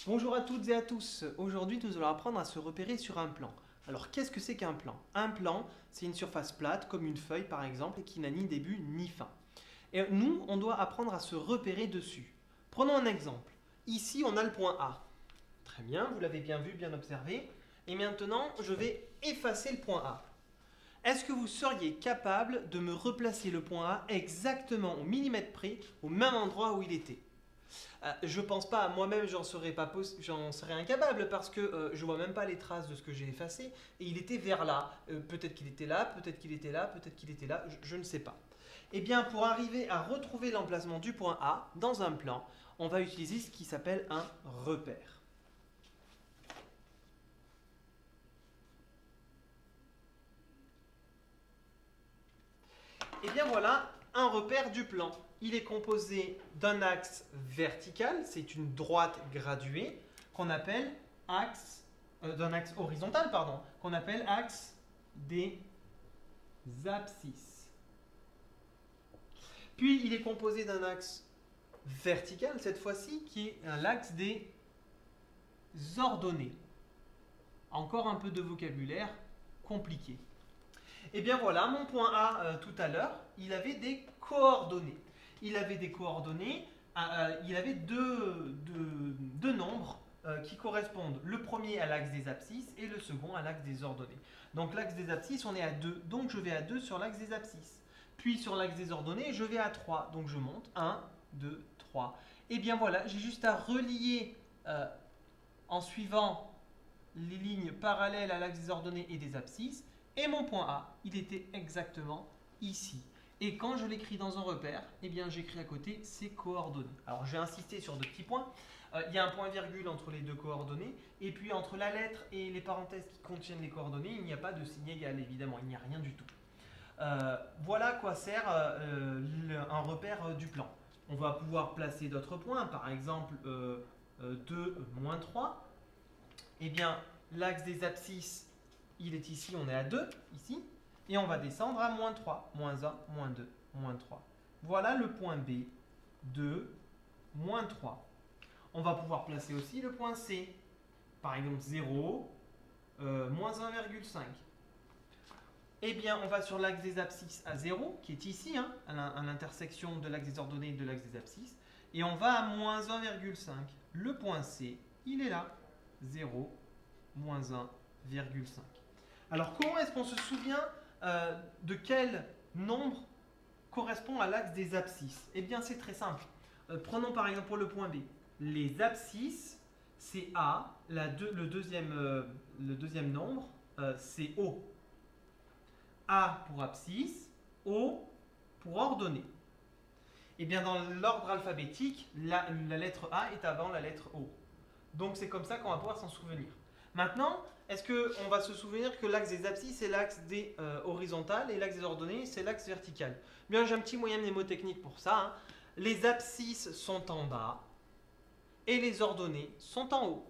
Bonjour à toutes et à tous. Aujourd'hui, nous allons apprendre à se repérer sur un plan. Alors, qu'est-ce que c'est qu'un plan? Un plan, c'est une surface plate, comme une feuille par exemple, et qui n'a ni début ni fin. Et nous, on doit apprendre à se repérer dessus. Prenons un exemple. Ici, on a le point A. Très bien, vous l'avez bien vu, bien observé. Et maintenant, je vais effacer le point A. Est-ce que vous seriez capable de me replacer le point A exactement au millimètre près, au même endroit où il était? Je pense pas, moi-même j'en serais incapable parce que je vois même pas les traces de ce que j'ai effacé et il était vers là. Peut-être qu'il était là, peut-être qu'il était là, peut-être qu'il était là, je ne sais pas. Eh bien, pour arriver à retrouver l'emplacement du point A dans un plan, on va utiliser ce qui s'appelle un repère. Et bien voilà un repère du plan. Il est composé d'un axe vertical, c'est une droite graduée, qu'on appelle d'un axe horizontal, pardon, qu'on appelle axe des abscisses. Puis il est composé d'un axe vertical, cette fois-ci, qui est l'axe des ordonnées. Encore un peu de vocabulaire compliqué. Et bien voilà, mon point A tout à l'heure, il avait des coordonnées. Il avait des coordonnées, il avait deux nombres qui correspondent. Le premier à l'axe des abscisses et le second à l'axe des ordonnées. Donc l'axe des abscisses, on est à 2, donc je vais à 2 sur l'axe des abscisses. Puis sur l'axe des ordonnées, je vais à 3, donc je monte 1, 2, 3. Et bien voilà, j'ai juste à relier en suivant les lignes parallèles à l'axe des ordonnées et des abscisses. Et mon point A, il était exactement ici. Et quand je l'écris dans un repère, eh bien j'écris à côté ses coordonnées. Alors je vais insister sur deux petits points. Il y a un point virgule entre les deux coordonnées. Et puis entre la lettre et les parenthèses qui contiennent les coordonnées, il n'y a pas de signe égal, évidemment. Il n'y a rien du tout. Voilà à quoi sert un repère du plan. On va pouvoir placer d'autres points. Par exemple, 2, moins 3. Eh bien, l'axe des abscisses, il est ici, on est à 2, ici. Et on va descendre à moins 3, moins 1, moins 2, moins 3. Voilà le point B, 2, moins 3. On va pouvoir placer aussi le point C. Par exemple, 0, moins 1,5. Eh bien, on va sur l'axe des abscisses à 0, qui est ici, hein, à l'intersection de l'axe des ordonnées et de l'axe des abscisses. Et on va à moins 1,5. Le point C, il est là, 0, moins 1,5. Alors, comment est-ce qu'on se souvient de quel nombre correspond à l'axe des abscisses? Eh bien, c'est très simple. Prenons par exemple pour le point B. Les abscisses, c'est A. Le deuxième nombre, c'est O. A pour abscisse, O pour ordonnée. Eh bien, dans l'ordre alphabétique, la lettre A est avant la lettre O. Donc, c'est comme ça qu'on va pouvoir s'en souvenir. Maintenant, est-ce qu'on va se souvenir que l'axe des abscisses, c'est l'axe des horizontales et l'axe des ordonnées, c'est l'axe vertical? Bien, j'ai un petit moyen mnémotechnique pour ça. Hein. Les abscisses sont en bas et les ordonnées sont en haut.